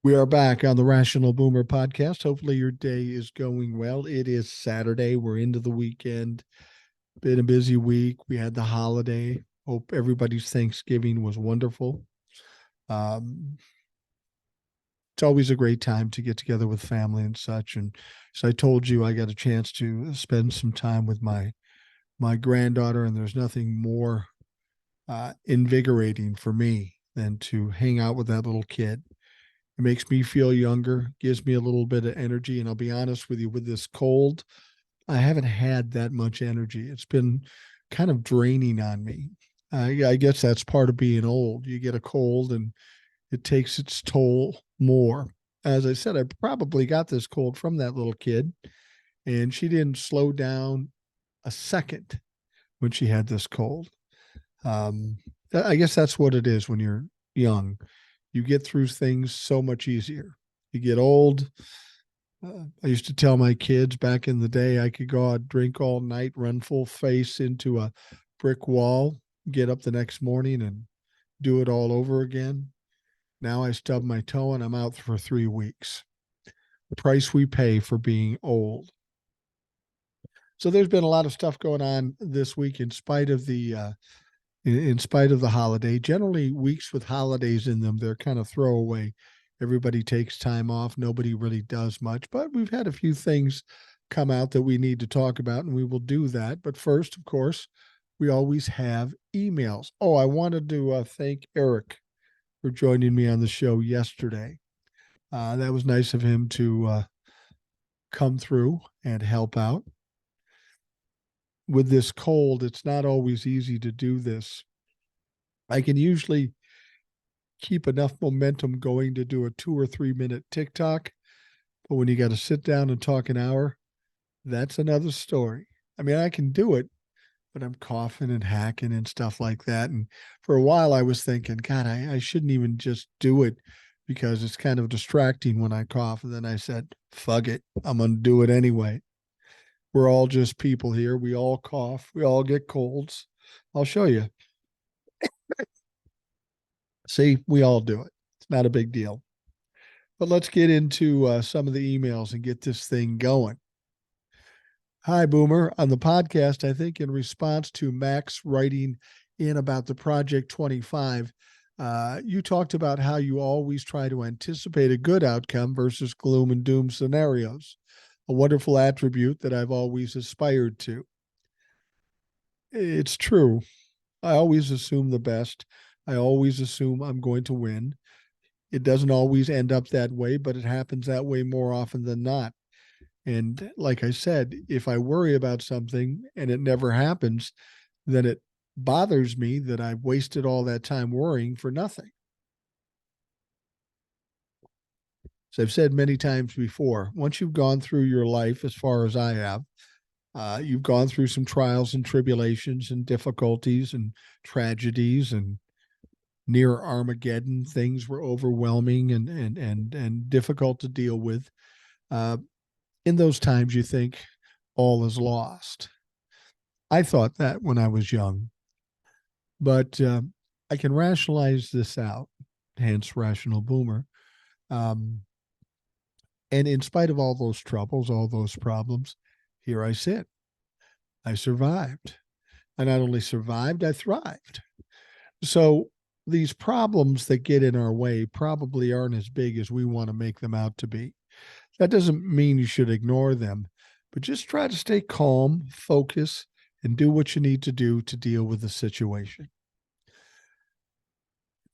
We are back on the Rational Boomer podcast. Hopefully, your day is going well. It is Saturday. We're into the weekend. Been a busy week. We had the holiday. Hope everybody's Thanksgiving was wonderful. Um, it's always a great time to get together with family and such. And so I told you I got a chance to spend some time with my granddaughter, and there's nothing more invigorating for me than to hang out with that little kid. It makes me feel younger, gives me a little bit of energy. And I'll be honest with you, with this cold, I haven't had that much energy. It's been kind of draining on me. I guess that's part of being old. You get a cold and it takes its toll more. As I said, I probably got this cold from that little kid, and she didn't slow down a second when she had this cold. Um, I guess that's what it is when you're young. You get through things so much easier. You get old. I used to tell my kids back in the day I could go out, drink all night, run full face into a brick wall, get up the next morning and do it all over again. Now I stub my toe and I'm out for 3 weeks. The price we pay for being old. So there's been a lot of stuff going on this week in spite of the holiday. Generally, weeks with holidays in them, they're kind of throwaway. Everybody takes time off. Nobody really does much, but we've had a few things come out that we need to talk about, and we will do that. But first, of course, we always have emails. Oh, I wanted to thank Eric for joining me on the show yesterday. That was nice of him to come through and help out. With this cold, it's not always easy to do this. I can usually keep enough momentum going to do a 2 or 3 minute TikTok, but when you got to sit down and talk an hour, that's another story. I mean, I can do it, but I'm coughing and hacking and stuff like that. And for a while, I was thinking, God, I shouldn't even just do it because it's kind of distracting when I cough. And then I said, fuck it, I'm going to do it anyway. We're all just people here. We all cough. We all get colds. I'll show you. See, we all do it. It's not a big deal. But let's get into some of the emails and get this thing going. Hi, Boomer. On the podcast, I think in response to Max writing in about the Project 25, you talked about how you always try to anticipate a good outcome versus gloom and doom scenarios, a wonderful attribute that I've always aspired to. It's true. I always assume the best. I always assume I'm going to win. It doesn't always end up that way, but it happens that way more often than not. And like I said, if I worry about something and it never happens, then it bothers me that I've wasted all that time worrying for nothing. So I've said many times before, once you've gone through your life as far as I have, you've gone through some trials and tribulations and difficulties and tragedies and near Armageddon. Things were overwhelming and difficult to deal with. In those times, you think all is lost. I thought that when I was young, but I can rationalize this out, hence Rational Boomer. And in spite of all those troubles, all those problems, here I sit. I survived. I not only survived, I thrived. So these problems that get in our way probably aren't as big as we want to make them out to be. That doesn't mean you should ignore them, but just try to stay calm, focus, and do what you need to do to deal with the situation.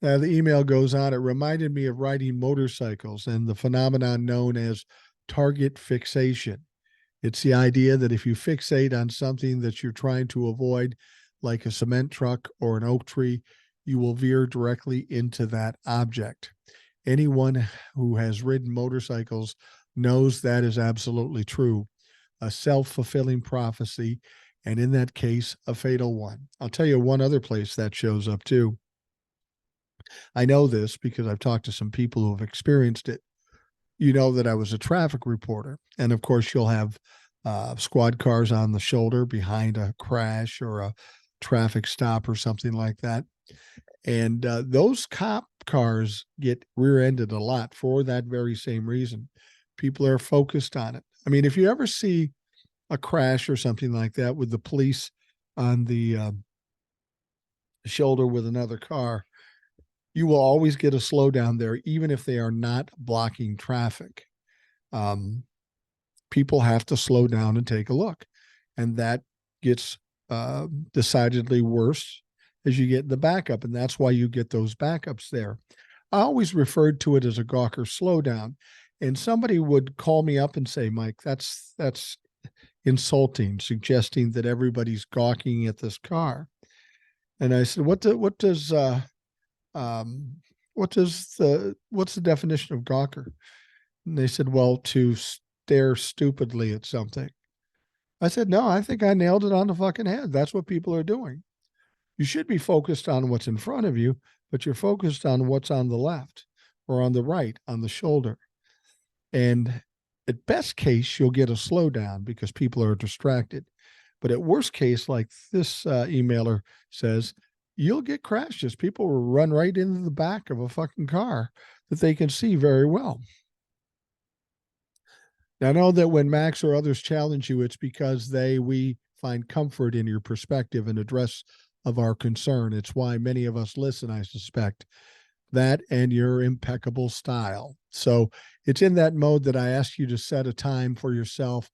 The email goes on. It reminded me of riding motorcycles and the phenomenon known as target fixation. It's the idea that if you fixate on something that you're trying to avoid, like a cement truck or an oak tree, you will veer directly into that object. Anyone who has ridden motorcycles knows that is absolutely true. A self-fulfilling prophecy, and in that case, a fatal one. I'll tell you one other place that shows up too. I know this because I've talked to some people who have experienced it. You know that I was a traffic reporter. And of course, you'll have squad cars on the shoulder behind a crash or a traffic stop or something like that. And those cars get rear-ended a lot for that very same reason. People are focused on it. I mean, if you ever see a crash or something like that with the police on the shoulder with another car, you will always get a slowdown there, even if they are not blocking traffic. People have to slow down and take a look. And that gets decidedly worse as you get the backup. And that's why you get those backups there. I always referred to it as a Gawker slowdown. And somebody would call me up and say, Mike, that's insulting, suggesting that everybody's gawking at this car. And I said, what's the definition of Gawker? And they said, well, to stare stupidly at something. I said, no, I think I nailed it on the fucking head. That's what people are doing. You should be focused on what's in front of you, but you're focused on what's on the left or on the right, on the shoulder. And at best case, you'll get a slowdown because people are distracted. But at worst case, like this emailer says, you'll get crashes. People will run right into the back of a fucking car that they can see very well. Now, know that when Max or others challenge you, it's because we find comfort in your perspective and address of our concern. It's why many of us listen, I suspect, that and your impeccable style. So it's in that mode that I ask you to set a time for yourself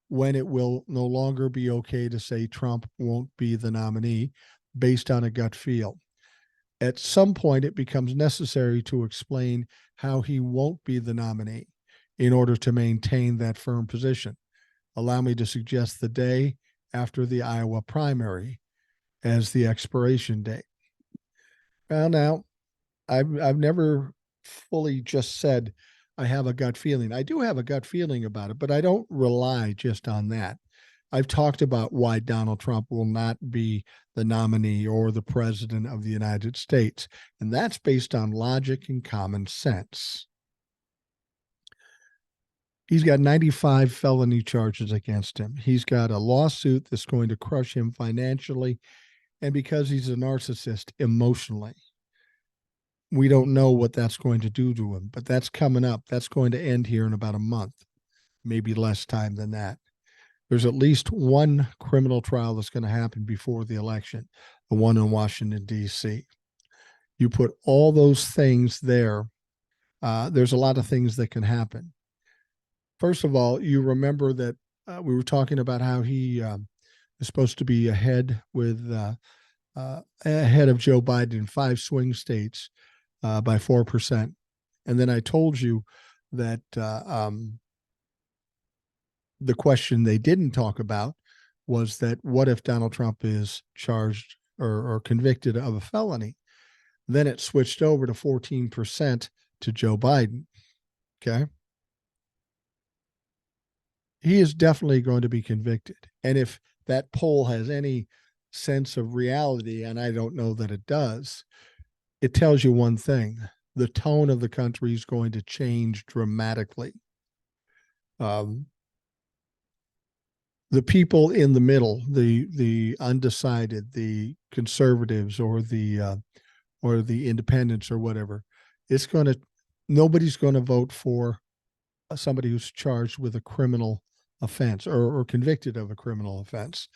when it will no longer be okay to say Trump won't be the nominee based on a gut feel. At some point, it becomes necessary to explain how he won't be the nominee in order to maintain that firm position. Allow me to suggest the day after the Iowa primary as the expiration date. Well, now, I've never fully just said I have a gut feeling. I do have a gut feeling about it, but I don't rely just on that. I've talked about why Donald Trump will not be the nominee or the president of the United States, and that's based on logic and common sense. He's got 95 felony charges against him. He's got a lawsuit that's going to crush him financially, and because he's a narcissist, emotionally. We don't know what that's going to do to him, but that's coming up. That's going to end here in about a month, maybe less time than that. There's at least one criminal trial that's going to happen before the election, the one in Washington, D.C. You put all those things there, there's a lot of things that can happen. First of all, you remember that we were talking about how he is supposed to be ahead of Joe Biden in 5 swing states by 4%. And then I told you that the question they didn't talk about was that what if Donald Trump is charged or convicted of a felony? Then it switched over to 14% to Joe Biden. Okay. He is definitely going to be convicted. And if that poll has any sense of reality, and I don't know that it does, it tells you one thing: the tone of the country is going to change dramatically. The people in the middle, the undecided, the conservatives or the independents or whatever, nobody's going to vote for somebody who's charged with a criminal offense or convicted of a criminal offense.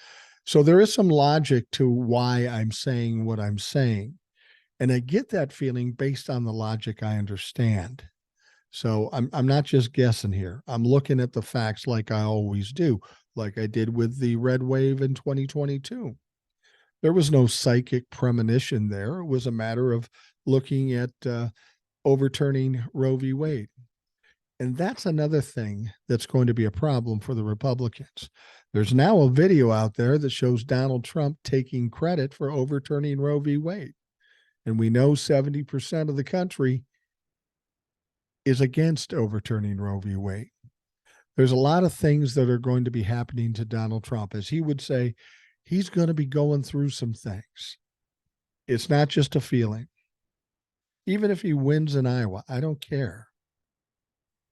So there is some logic to why I'm saying what I'm saying. And I get that feeling based on the logic I understand. So I'm not just guessing here. I'm looking at the facts like I always do, like I did with the red wave in 2022. There was no psychic premonition there. It was a matter of looking at overturning Roe v. Wade. And that's another thing that's going to be a problem for the Republicans. There's now a video out there that shows Donald Trump taking credit for overturning Roe v. Wade. And we know 70% of the country is against overturning Roe v. Wade. There's a lot of things that are going to be happening to Donald Trump. As he would say, he's going to be going through some things. It's not just a feeling. Even if he wins in Iowa, I don't care.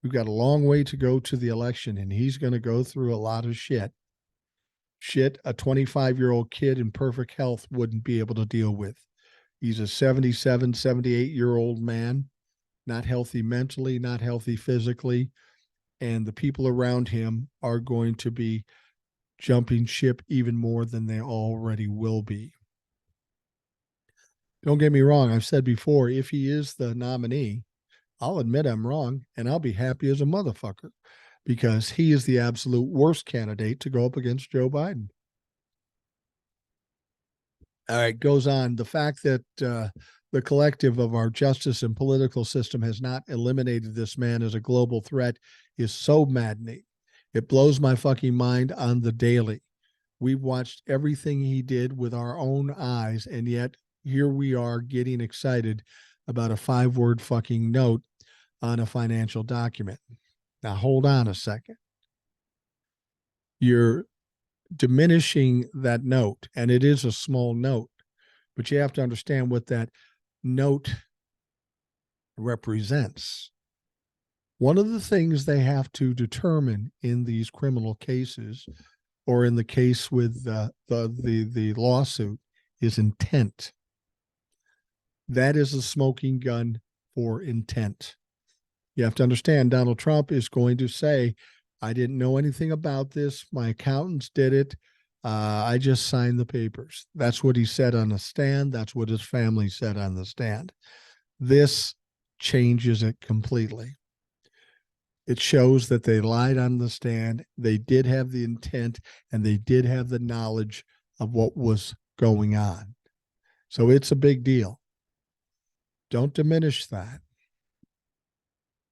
We've got a long way to go to the election, and he's going to go through a lot of shit. Shit a 25-year-old kid in perfect health wouldn't be able to deal with. He's a 77, 78-year-old man, not healthy mentally, not healthy physically. And the people around him are going to be jumping ship even more than they already will be. Don't get me wrong. I've said before, if he is the nominee, I'll admit I'm wrong and I'll be happy as a motherfucker because he is the absolute worst candidate to go up against Joe Biden. All right, goes on. The fact that the collective of our justice and political system has not eliminated this man as a global threat is so maddening. It blows my fucking mind on the daily. We've watched everything he did with our own eyes, and yet here we are getting excited about a 5-word fucking note on a financial document. Now, hold on a second. You're diminishing that note, and it is a small note, but you have to understand what that note represents. One of the things they have to determine in these criminal cases, or in the case with the lawsuit, is intent. That is a smoking gun for intent. You have to understand Donald Trump is going to say, I didn't know anything about this. My accountants did it. I just signed the papers. That's what he said on the stand. That's what his family said on the stand. This changes it completely. It shows that they lied on the stand. They did have the intent and they did have the knowledge of what was going on. So it's a big deal. Don't diminish that.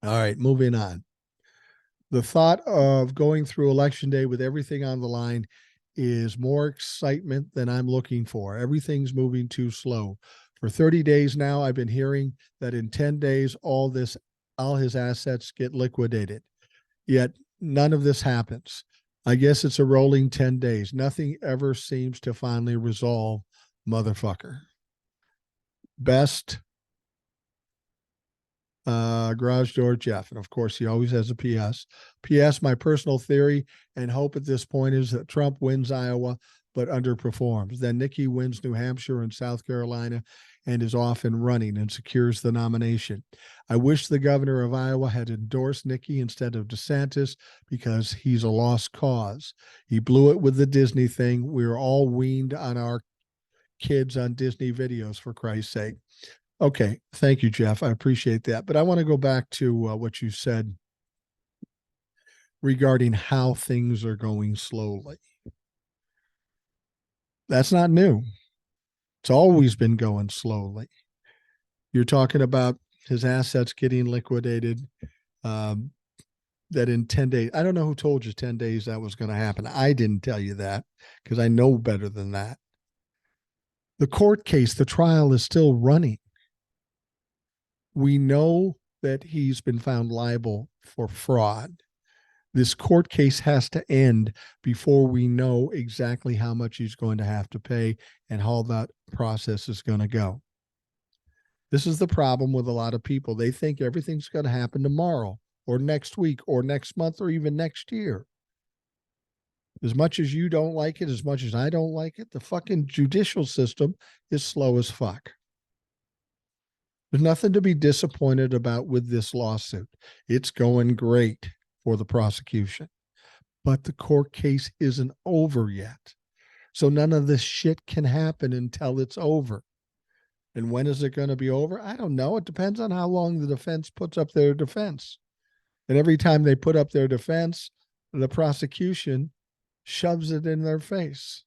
All right, moving on. The thought of going through Election Day with everything on the line is more excitement than I'm looking for. Everything's moving too slow. For 30 days now, I've been hearing that in 10 days, all his assets get liquidated. Yet none of this happens. I guess it's a rolling 10 days. Nothing ever seems to finally resolve, motherfucker. Best, garage door Jeff. And of course, he always has a PS. PS, my personal theory and hope at this point is that Trump wins Iowa, but underperforms. Then Nikki wins New Hampshire and South Carolina and is off and running and secures the nomination. I wish the governor of Iowa had endorsed Nikki instead of DeSantis because he's a lost cause. He blew it with the Disney thing. We were all weaned on our kids on Disney videos, for Christ's sake. Okay, thank you, Jeff. I appreciate that. But I want to go back to what you said regarding how things are going slowly. That's not new. It's always been going slowly. You're talking about his assets getting liquidated, that in 10 days. I don't know who told you 10 days that was going to happen. I didn't tell you that because I know better than that. The court case, the trial is still running. We know that he's been found liable for fraud. This court case has to end before we know exactly how much he's going to have to pay and how that process is going to go. This is the problem with a lot of people. They think everything's going to happen tomorrow or next week or next month or even next year. As much as you don't like it, as much as I don't like it, the fucking judicial system is slow as fuck. There's nothing to be disappointed about with this lawsuit. It's going great for the prosecution, but the court case isn't over yet. So none of this shit can happen until it's over. And when is it going to be over? I don't know. It depends on how long the defense puts up their defense. And every time they put up their defense, the prosecution shoves it in their face.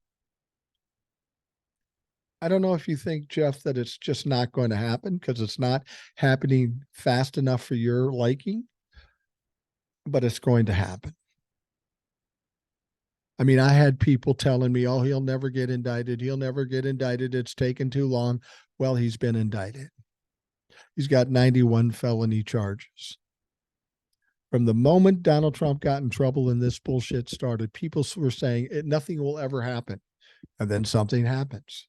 I don't know if you think, Jeff, that it's just not going to happen because it's not happening fast enough for your liking, but it's going to happen. I mean, I had people telling me, oh, he'll never get indicted. He'll never get indicted. It's taken too long. Well, he's been indicted. He's got 91 felony charges. From the moment Donald Trump got in trouble and this bullshit started, people were saying nothing will ever happen. And then something happens.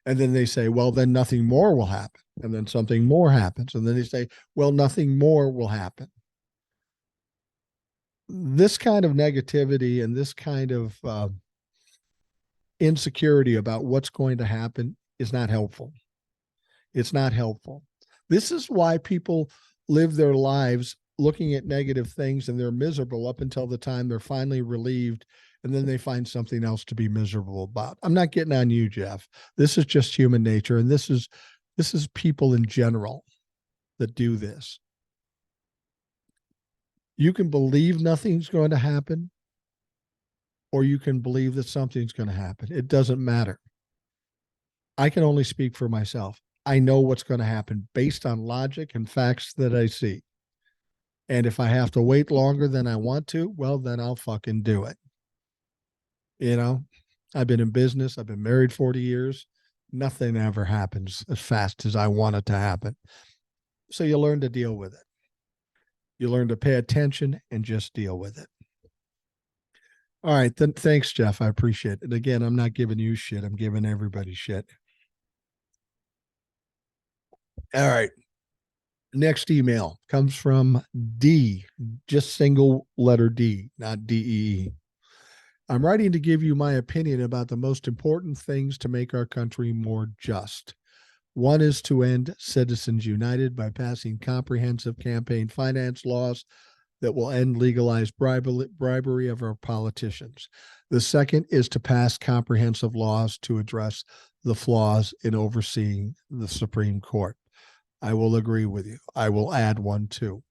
And then they say, well, then nothing more will happen. And then something more happens. And then they say, well, nothing more will happen. This kind of negativity and this kind of insecurity about what's going to happen is not helpful. It's not helpful. This is why people live their lives looking at negative things and they're miserable up until the time they're finally relieved, and then they find something else to be miserable about. I'm not getting on you, Jeff. This is just human nature, and this is people in general that do this. You can believe nothing's going to happen, or you can believe that something's going to happen. It doesn't matter. I can only speak for myself. I know what's going to happen based on logic and facts that I see. And if I have to wait longer than I want to, well, then I'll fucking do it. You know, I've been in business. I've been married 40 years. Nothing ever happens as fast as I want it to happen. So you learn to deal with it. You learn to pay attention and just deal with it. All right. Then thanks, Jeff. I appreciate it. And again, I'm not giving you shit. I'm giving everybody shit. All right. Next email comes from D, just single letter D, not DEE. I'm writing to give you my opinion about the most important things to make our country more just. One is to end Citizens United by passing comprehensive campaign finance laws that will end legalized bribery of our politicians. The second is to pass comprehensive laws to address the flaws in overseeing the Supreme Court. I will agree with you. I will add one too.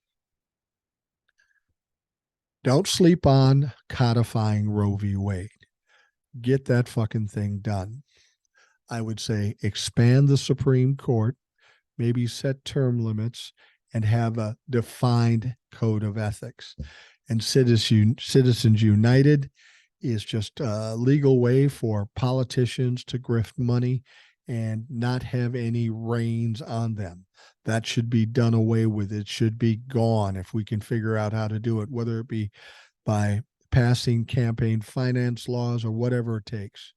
Don't sleep on codifying Roe v. Wade. Get that fucking thing done. I would say expand the Supreme Court, maybe set term limits, and have a defined code of ethics. And Citizens United is just a legal way for politicians to grift money and not have any reins on them. That should be done away with. It should be gone if we can figure out how to do it, whether it be by passing campaign finance laws or whatever it takes.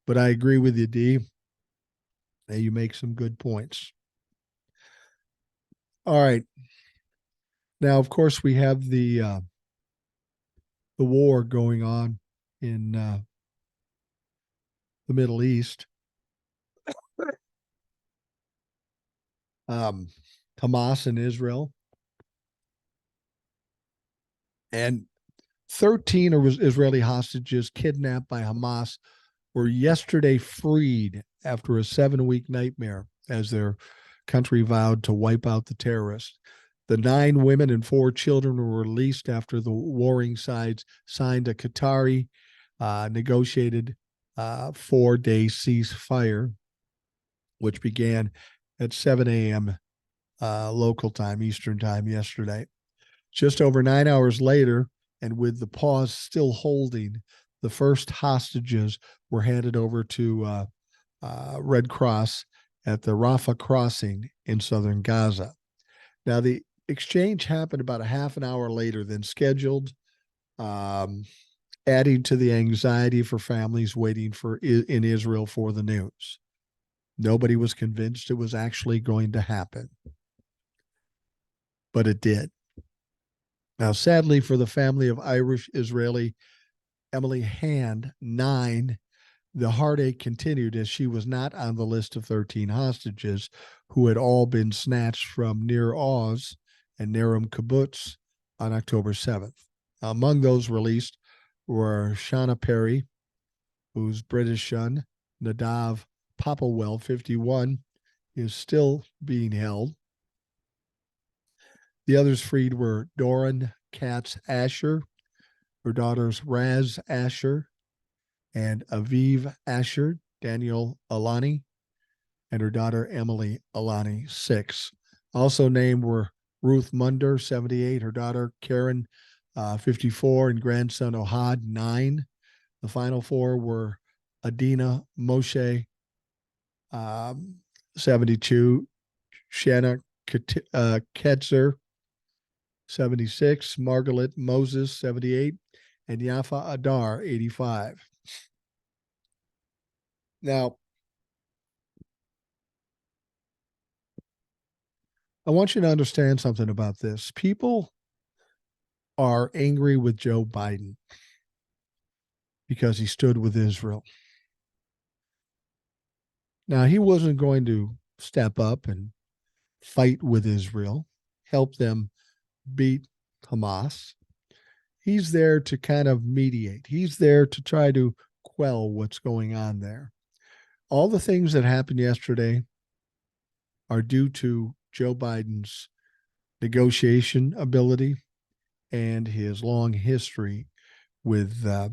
But I agree with you, D. You make some good points. All right. Now, of course, we have the war going on in the Middle East. Hamas and Israel. And 13 Israeli hostages kidnapped by Hamas were yesterday freed after a 7-week nightmare as their country vowed to wipe out the terrorists. The 9 women and 4 children were released after the warring sides signed a Qatari negotiated 4-day ceasefire, which began at 7 a.m. Local time, Eastern time yesterday. Just over 9 hours later, and with the pause still holding, the first hostages were handed over to Red Cross at the Rafah crossing in southern Gaza. Now, the exchange happened about a half an hour later than scheduled, adding to the anxiety for families waiting in Israel for the news. Nobody was convinced it was actually going to happen, but it did. Now, sadly for the family of Irish-Israeli Emily Hand, 9, the heartache continued as she was not on the list of 13 hostages who had all been snatched from Nir Oz and Naram Kibbutz on October 7th. Among those released were Shauna Perry, whose British son, Nadav Popplewell, 51, is still being held. The others freed were Doran Katz Asher, her daughters Raz Asher and Aviv Asher, Daniel Alani, and her daughter Emily Alani, 6. Also named were Ruth Munder, 78, her daughter Karen, 54, and grandson Ohad, 9. The final 4 were Adina Moshe, 72, Shanna Ketzer, 76, Margaret Moses, 78, and Yafa Adar, 85. Now, I want you to understand something about this. People are angry with Joe Biden because he stood with Israel. Now, he wasn't going to step up and fight with Israel, help them beat Hamas. He's there to kind of mediate. He's there to try to quell what's going on there. All the things that happened yesterday are due to Joe Biden's negotiation ability and his long history with the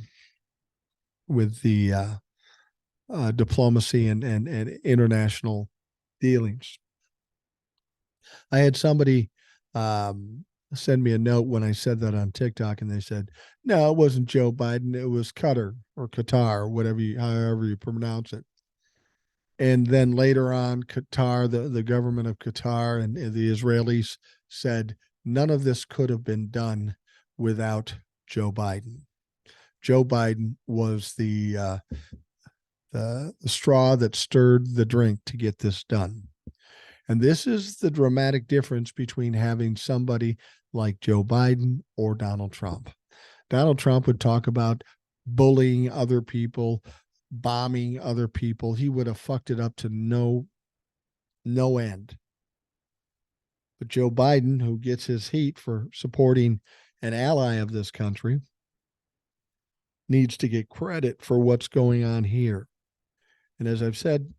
diplomacy and international dealings. I had somebody send me a note when I said that on TikTok, and they said, "No, it wasn't Joe Biden. It was Qatar or Qatar, however you pronounce it." And then later on, Qatar, the government of Qatar and the Israelis said none of this could have been done without Joe Biden. Joe Biden was the straw that stirred the drink to get this done. And this is the dramatic difference between having somebody like Joe Biden or Donald Trump. Donald Trump would talk about bullying other people, bombing other people. He would have fucked it up to no end. But Joe Biden, who gets his heat for supporting an ally of this country, needs to get credit for what's going on here. And as I've said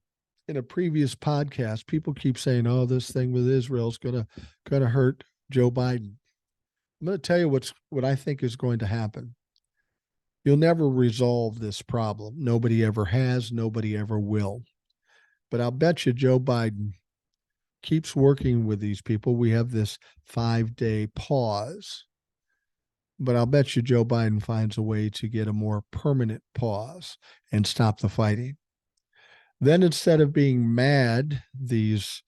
in a previous podcast, people keep saying, "Oh, this thing with Israel is gonna hurt Joe Biden." I'm going to tell you what I think is going to happen. You'll never resolve this problem. Nobody ever has. Nobody ever will. But I'll bet you Joe Biden keeps working with these people. We have this 5-day pause. But I'll bet you Joe Biden finds a way to get a more permanent pause and stop the fighting. Then instead of being mad, these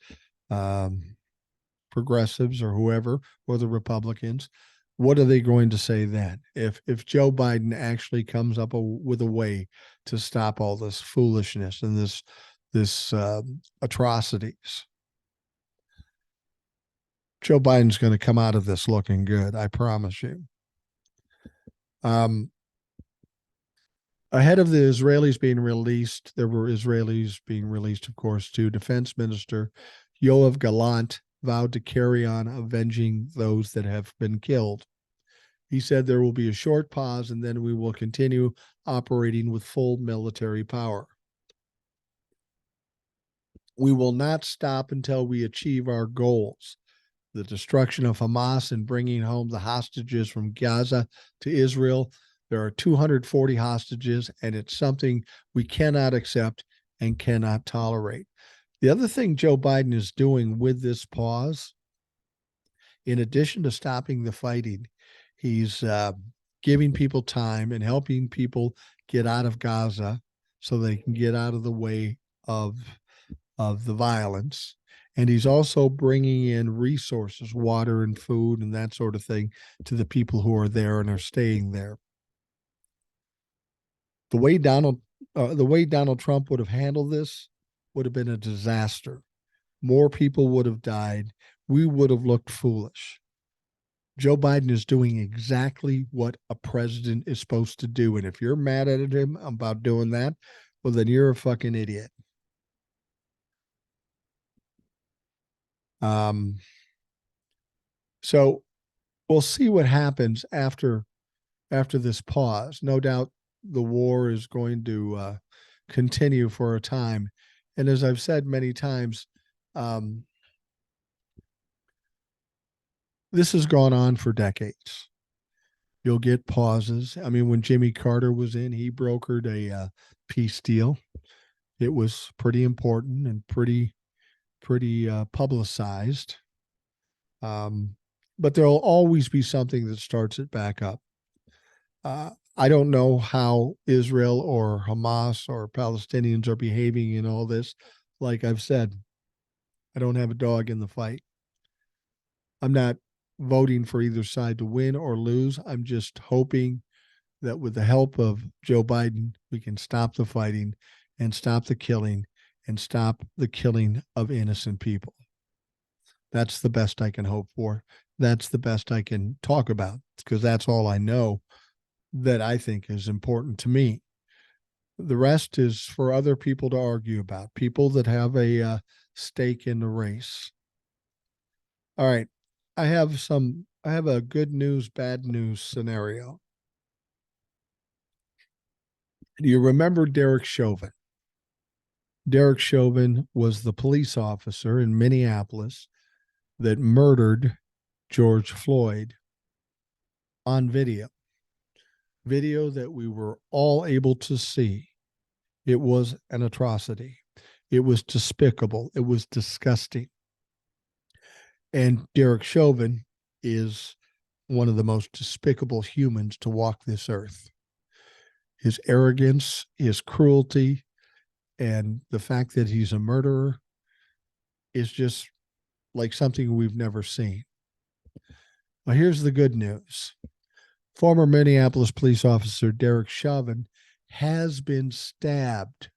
progressives or whoever, or the Republicans, what are they going to say then? If Joe Biden actually comes up with a way to stop all this foolishness and this atrocities, Joe Biden's going to come out of this looking good. I promise you. Ahead of the Israelis being released, there were Israelis being released, of course, too. Defense Minister Yoav Gallant vowed to carry on avenging those that have been killed. He said there will be a short pause and then we will continue operating with full military power. We will not stop until we achieve our goals. The destruction of Hamas and bringing home the hostages from Gaza to Israel. There are 240 hostages, and it's something we cannot accept and cannot tolerate. The other thing Joe Biden is doing with this pause, in addition to stopping the fighting, he's giving people time and helping people get out of Gaza so they can get out of the way of the violence. And he's also bringing in resources, water and food and that sort of thing, to the people who are there and are staying there. The way Donald Trump would have handled this would have been a disaster. More people would have died. We would have looked foolish. Joe Biden is doing exactly what a president is supposed to do. And if you're mad at him about doing that, well, then you're a fucking idiot. So we'll see what happens after this pause. No doubt the war is going to continue for a time. And as I've said many times, this has gone on for decades. You'll get pauses. I mean, when Jimmy Carter was in, he brokered a peace deal. It was pretty important and pretty publicized. But there'll always be something that starts it back up. I don't know how Israel or Hamas or Palestinians are behaving in all this. Like I've said, I don't have a dog in the fight. I'm not voting for either side to win or lose. I'm just hoping that with the help of Joe Biden, we can stop the fighting and stop the killing and stop the killing of innocent people. That's the best I can hope for. That's the best I can talk about, because that's all I know that I think is important to me. The rest is for other people to argue about, people that have a stake in the race. All right. I have a good news, bad news scenario. Do you remember Derek Chauvin? Derek Chauvin was the police officer in Minneapolis that murdered George Floyd on video that we were all able to see. It was an atrocity. It was despicable. It was disgusting. And Derek Chauvin is one of the most despicable humans to walk this earth. His arrogance, his cruelty, and the fact that he's a murderer is just like something we've never seen. Well, here's the good news. Former Minneapolis police officer Derek Chauvin has been stabbed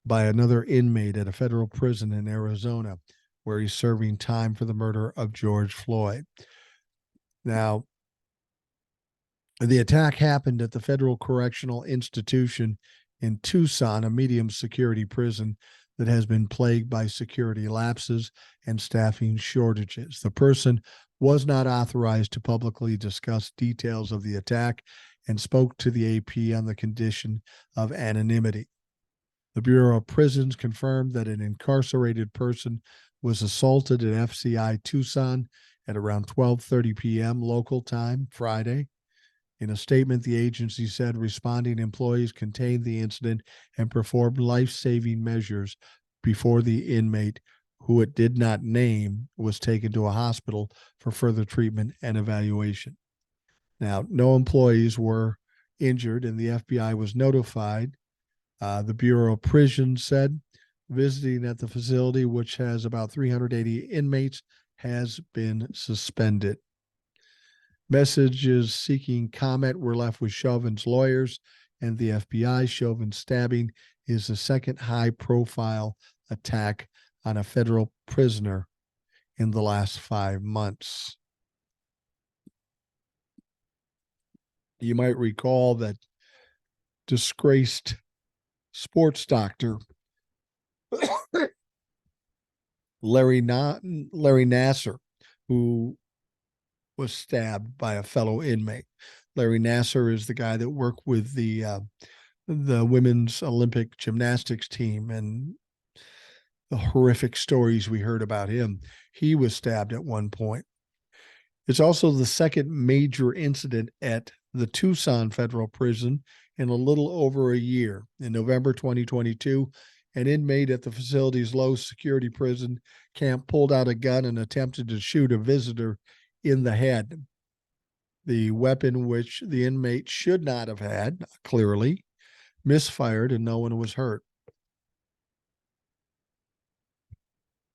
by another inmate at a federal prison in Arizona, where he's serving time for the murder of George Floyd. Now, the attack happened at the Federal Correctional Institution in Tucson, a medium security prison that has been plagued by security lapses and staffing shortages. The person was not authorized to publicly discuss details of the attack and spoke to the AP on the condition of anonymity. The Bureau of Prisons confirmed that an incarcerated person was assaulted at FCI Tucson at around 12:30 p.m. local time Friday. In a statement, the agency said responding employees contained the incident and performed life-saving measures before the inmate, who it did not name, was taken to a hospital for further treatment and evaluation. Now, no employees were injured, and the FBI was notified. The Bureau of Prisons said visiting at the facility, which has about 380 inmates, has been suspended. Messages seeking comment were left with Chauvin's lawyers and the FBI. Chauvin's stabbing is the second high-profile attack on a federal prisoner in the last 5 months. You might recall that disgraced sports doctor Larry Nassar, who was stabbed by a fellow inmate. Larry Nassar is the guy that worked with the women's Olympic gymnastics team, and the horrific stories we heard about him. He was stabbed at one point. It's also the second major incident at the Tucson Federal Prison in a little over a year. In November 2022, an inmate at the facility's low security prison camp pulled out a gun and attempted to shoot a visitor in the head. The weapon, which the inmate should not have had, clearly misfired, and no one was hurt.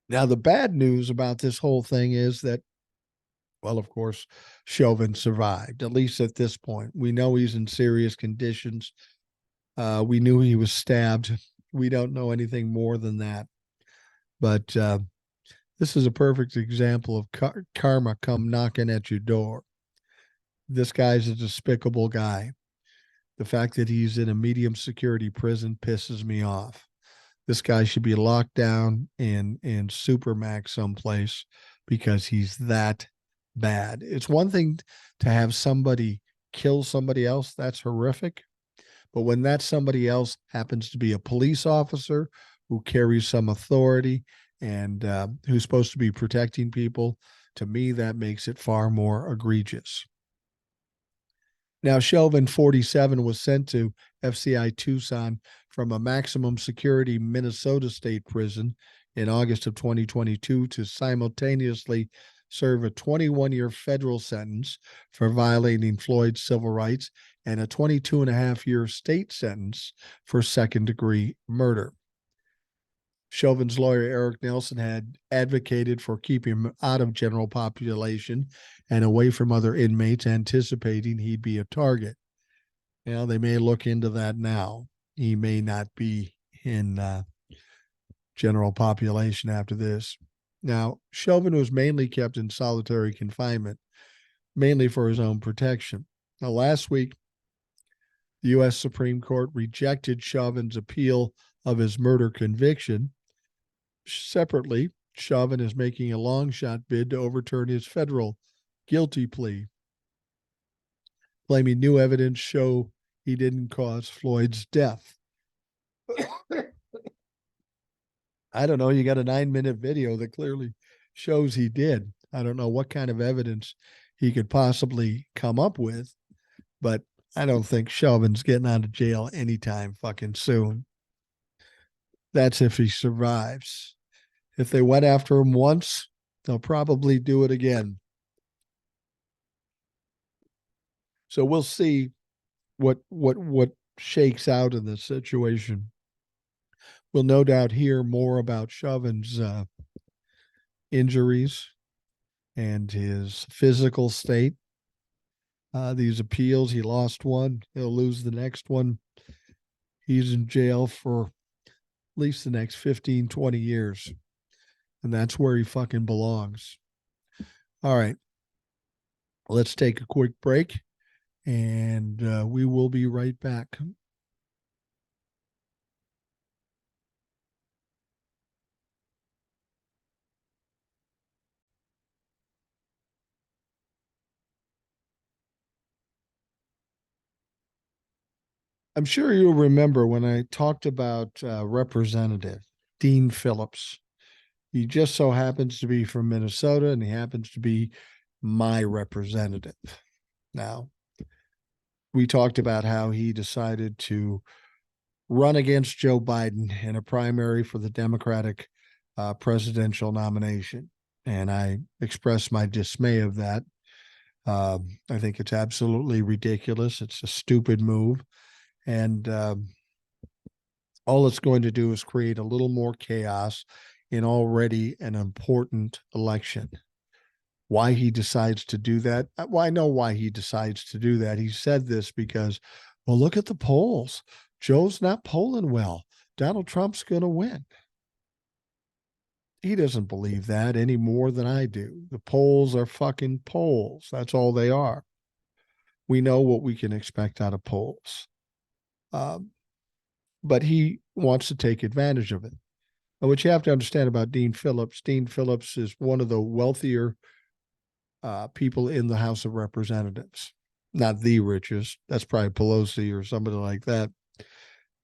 Now, the bad news about this whole thing is that, well, of course, Chauvin survived, at least at this point. We know he's in serious conditions. We knew he was stabbed. We don't know anything more than that. But this is a perfect example of karma come knocking at your door. This guy's a despicable guy. The fact that he's in a medium security prison pisses me off. This guy should be locked down in Supermax someplace because he's that bad. It's one thing to have somebody kill somebody else. That's horrific. But when that somebody else happens to be a police officer who carries some authority and who's supposed to be protecting people, to me, that makes it far more egregious. Now, Chauvin, 47, was sent to FCI Tucson from a maximum security Minnesota state prison in August of 2022 to simultaneously serve a 21-year federal sentence for violating Floyd's civil rights and a 22.5-year state sentence for second-degree murder. Chauvin's lawyer, Eric Nelson, had advocated for keeping him out of general population and away from other inmates, anticipating he'd be a target. Now, they may look into that now. He may not be in general population after this. Now, Chauvin was mainly kept in solitary confinement, mainly for his own protection. Now, last week, the U.S. Supreme Court rejected Chauvin's appeal of his murder conviction. Separately, Chauvin is making a long shot bid to overturn his federal guilty plea, claiming new evidence show he didn't cause Floyd's death. I don't know. You got a 9-minute video that clearly shows he did. I don't know what kind of evidence he could possibly come up with, but I don't think Chauvin's getting out of jail anytime fucking soon. That's if he survives. If they went after him once, they'll probably do it again. So we'll see what shakes out in this situation. We'll no doubt hear more about Chauvin's injuries and his physical state. These appeals, he lost one, he'll lose the next one. He's in jail for at least the next 15, 20 years. And that's where he fucking belongs. All right. Let's take a quick break and we will be right back. I'm sure you'll remember when I talked about Representative Dean Phillips. He just so happens to be from Minnesota, and he happens to be my representative. Now, we talked about how he decided to run against Joe Biden in a primary for the Democratic presidential nomination. And I expressed my dismay of that. I think it's absolutely ridiculous. It's a stupid move. And all it's going to do is create a little more chaos in already an important election. Why he decides to do that? Well, I know why he decides to do that. He said this because, well, look at the polls. Joe's not polling well. Donald Trump's going to win. He doesn't believe that any more than I do. The polls are fucking polls. That's all they are. We know what we can expect out of polls. But he wants to take advantage of it. And what you have to understand about Dean Phillips is one of the wealthier people in the House of Representatives. Not the richest. That's probably Pelosi or somebody like that.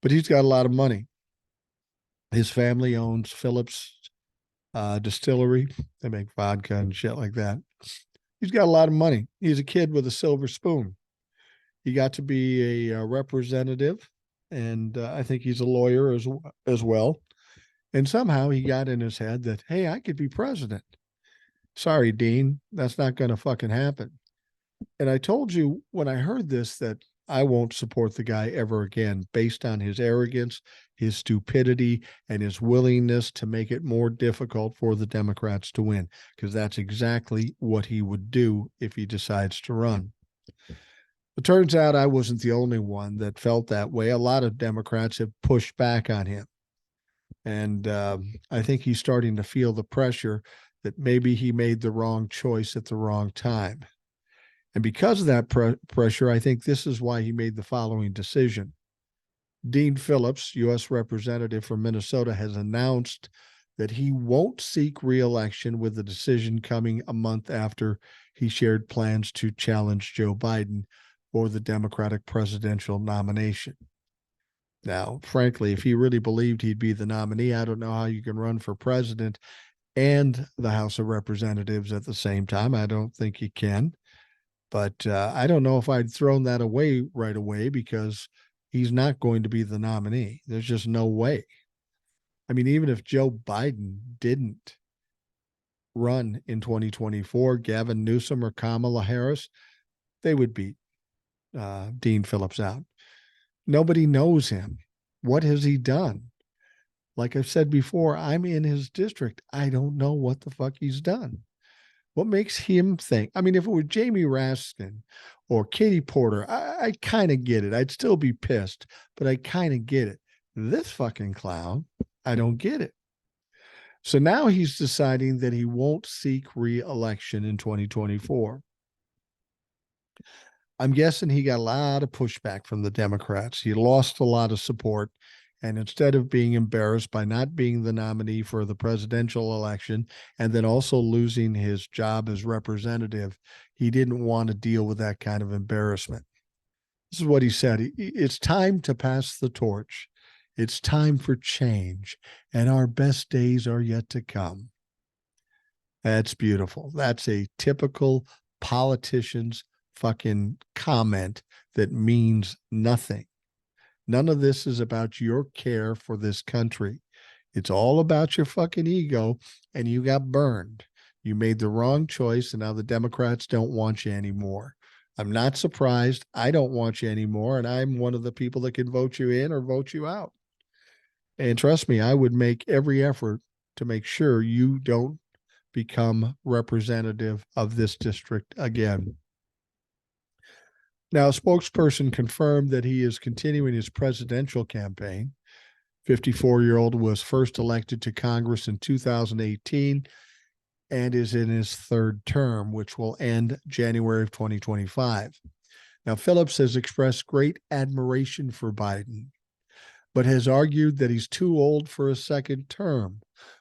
But he's got a lot of money. His family owns Phillips Distillery. They make vodka and shit like that. He's got a lot of money. He's a kid with a silver spoon. He got to be a representative, and I think he's a lawyer as well. And somehow he got in his head that, hey, I could be president. Sorry, Dean, that's not going to fucking happen. And I told you when I heard this that I won't support the guy ever again based on his arrogance, his stupidity, and his willingness to make it more difficult for the Democrats to win, because that's exactly what he would do if he decides to run. It turns out I wasn't the only one that felt that way. A lot of Democrats have pushed back on him. And I think he's starting to feel the pressure that maybe he made the wrong choice at the wrong time. And because of that pressure, I think this is why he made the following decision. Dean Phillips, U.S. Representative from Minnesota, has announced that he won't seek re-election, with the decision coming a month after he shared plans to challenge Joe Biden for the Democratic presidential nomination. Now, frankly, if he really believed he'd be the nominee, I don't know how you can run for president and the House of Representatives at the same time. I don't think you can. But I don't know if I'd thrown that away right away, because he's not going to be the nominee. There's just no way. I mean, even if Joe Biden didn't run in 2024, Gavin Newsom or Kamala Harris, they would beat Dean Phillips out. Nobody knows him. What has he done? Like I've said before, I'm in his district. I don't know what the fuck he's done. What makes him think? I mean, if it were Jamie Raskin or Katie Porter, I kind of get it. I'd still be pissed, but I kind of get it. This fucking clown, I don't get it. So now he's deciding that he won't seek re-election in 2024. I'm guessing he got a lot of pushback from the Democrats. He lost a lot of support, And instead of being embarrassed by not being the nominee for the presidential election and then also losing his job as representative, he didn't want to deal with that kind of embarrassment. This is what he said. It's time to pass the torch. It's time for change, and our best days are yet to come. That's beautiful. That's a typical politician's fucking comment that means nothing. None of this is about your care for this country. It's all about your fucking ego, and you got burned. You made the wrong choice, and now the Democrats don't want you anymore. I'm not surprised. I don't want you anymore, and I'm one of the people that can vote you in or vote you out. And trust me, I would make every effort to make sure you don't become representative of this district again. Now, a spokesperson confirmed that he is continuing his presidential campaign. 54-year-old was first elected to Congress in 2018 and is in his third term, which will end January of 2025. Now, Phillips has expressed great admiration for Biden, but has argued that he's too old for a second term.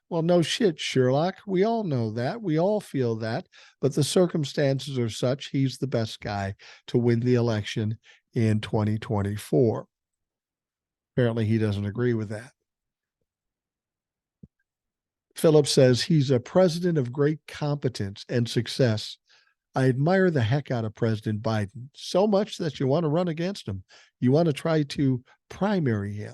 Well, no shit, Sherlock. We all know that. We all feel that. But the circumstances are such he's the best guy to win the election in 2024. Apparently, he doesn't agree with that. Phillips says he's a president of great competence and success. I admire the heck out of President Biden, so much that you want to run against him. You want to try to primary him.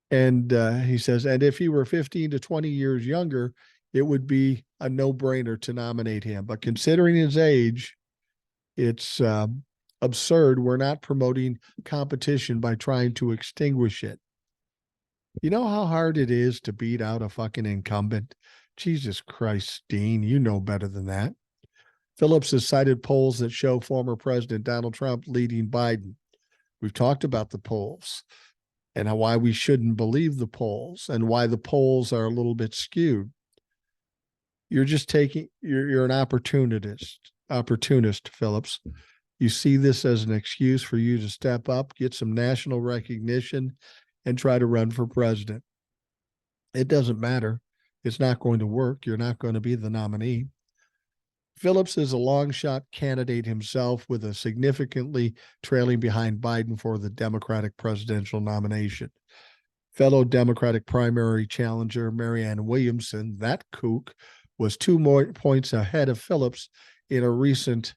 And he says, and if he were 15 to 20 years younger, it would be a no-brainer to nominate him. But considering his age, it's absurd. We're not promoting competition by trying to extinguish it. You know how hard it is to beat out a fucking incumbent? Jesus Christ, Dean, you know better than that. Phillips has cited polls that show former President Donald Trump leading Biden. We've talked about the polls and why we shouldn't believe the polls and why the polls are a little bit skewed. You're just taking, you're an opportunist, Phillips. You see this as an excuse for you to step up, get some national recognition, and try to run for president. It doesn't matter. It's not going to work. You're not going to be the nominee. Phillips is a long shot candidate himself, with a significantly trailing behind Biden for the Democratic presidential nomination. Fellow Democratic primary challenger Marianne Williamson, that kook, was 2 more points ahead of Phillips in a recent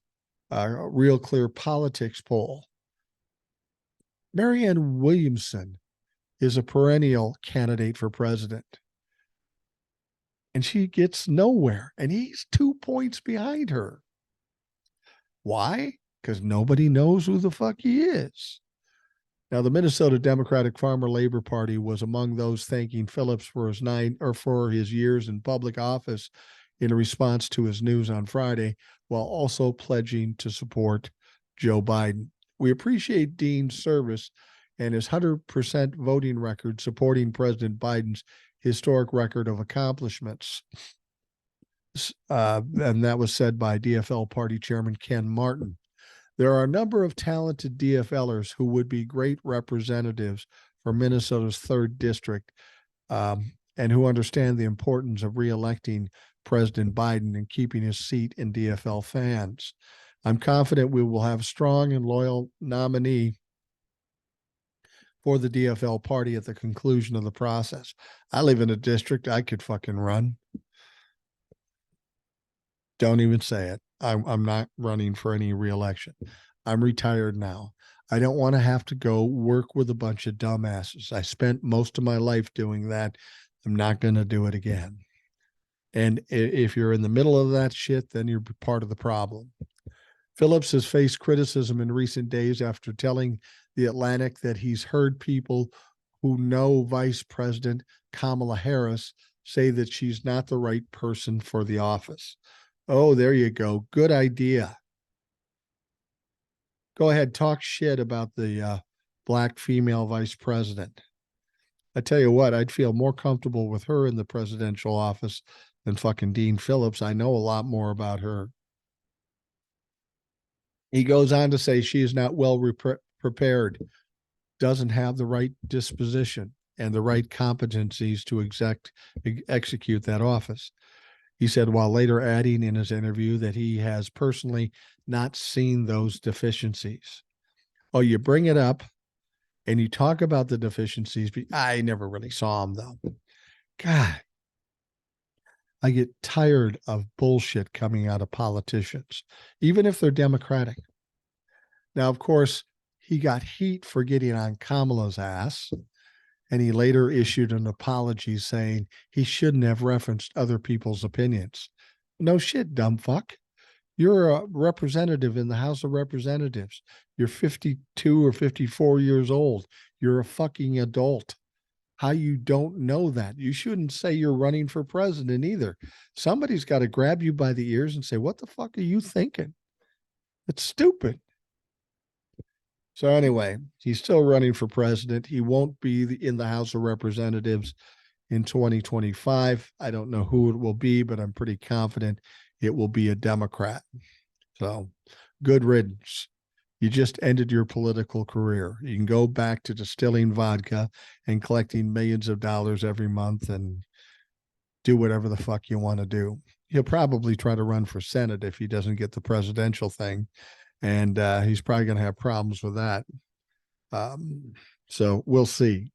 Real Clear Politics poll. Marianne Williamson is a perennial candidate for president, and she gets nowhere, and he's 2 points behind her. Why? Because nobody knows who the fuck he is. Now, the Minnesota Democratic Farmer Labor Party was among those thanking Phillips for his years in public office in response to his news on Friday, while also pledging to support Joe Biden. We appreciate Dean's service and his 100% voting record supporting President Biden's historic record of accomplishments. And that was said by DFL Party Chairman Ken Martin. There are a number of talented DFLers who would be great representatives for Minnesota's 3rd district, and who understand the importance of reelecting President Biden and keeping his seat in DFL fans. I'm confident we will have a strong and loyal nominee for the DFL party at the conclusion of the process. I live in a district I could fucking run. Don't even say it. I'm not running for any reelection. I'm retired now. I don't want to have to go work with a bunch of dumbasses. I spent most of my life doing that. I'm not going to do it again. And if you're in the middle of that shit, then you're part of the problem. Phillips has faced criticism in recent days after telling The Atlantic that he's heard people who know Vice President Kamala Harris say that she's not the right person for the office. Oh, there you go. Good idea. Go ahead, talk shit about the black female vice president. I tell you what, I'd feel more comfortable with her in the presidential office than fucking Dean Phillips. I know a lot more about her. He goes on to say she is not well prepared, doesn't have the right disposition and the right competencies to execute that office. He said, while later adding in his interview that he has personally not seen those deficiencies. Oh, you bring it up and you talk about the deficiencies, but I never really saw them, though. God, I get tired of bullshit coming out of politicians, even if they're Democratic. Now, of course, he got heat for getting on Kamala's ass, and he later issued an apology saying he shouldn't have referenced other people's opinions. No shit, dumb fuck. You're a representative in the House of Representatives. You're 52 or 54 years old. You're a fucking adult. How you don't know that? You shouldn't say you're running for president either. Somebody's got to grab you by the ears and say, what the fuck are you thinking? It's stupid. So anyway, he's still running for president. He won't be in the House of Representatives in 2025. I don't know who it will be, but I'm pretty confident it will be a Democrat. So good riddance. You just ended your political career. You can go back to distilling vodka and collecting millions of dollars every month and do whatever the fuck you want to do. He'll probably try to run for Senate if he doesn't get the presidential thing. And he's probably going to have problems with that. So we'll see.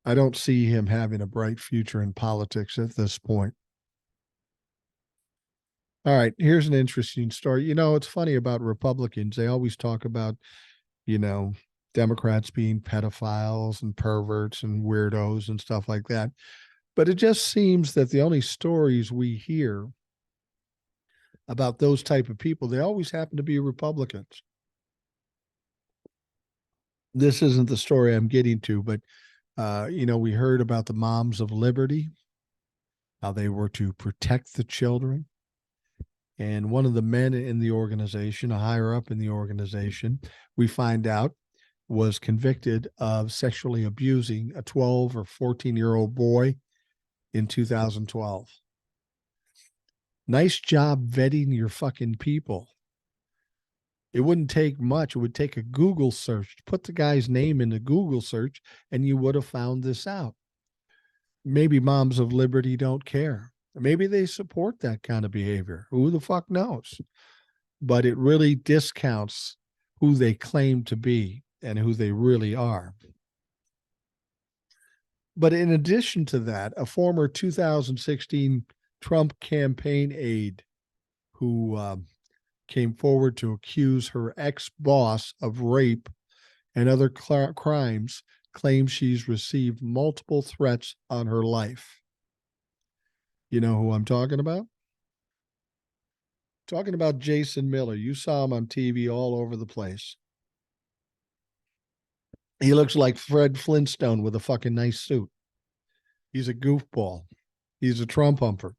I don't see him having a bright future in politics at this point. All right, here's an interesting story. You know, it's funny about Republicans. They always talk about, you know, Democrats being pedophiles and perverts and weirdos and stuff like that. But it just seems that the only stories we hear about those type of people, they always happen to be Republicans. This isn't the story I'm getting to, but, you know, we heard about the Moms of Liberty, how they were to protect the children. And one of the men in the organization, a higher up in the organization, we find out was convicted of sexually abusing a 12 or 14-year-old boy in 2012. Nice job vetting your fucking people. It wouldn't take much. It would take a Google search. Put the guy's name in the Google search and you would have found this out. Maybe Moms of Liberty don't care. Maybe they support that kind of behavior. Who the fuck knows? But it really discounts who they claim to be and who they really are. But in addition to that, a former 2016 Trump campaign aide who came forward to accuse her ex-boss of rape and other crimes claims she's received multiple threats on her life. You know who I'm talking about? Talking about Jason Miller. You saw him on TV all over the place. He looks like Fred Flintstone with a fucking nice suit. He's a goofball. He's a Trump humper.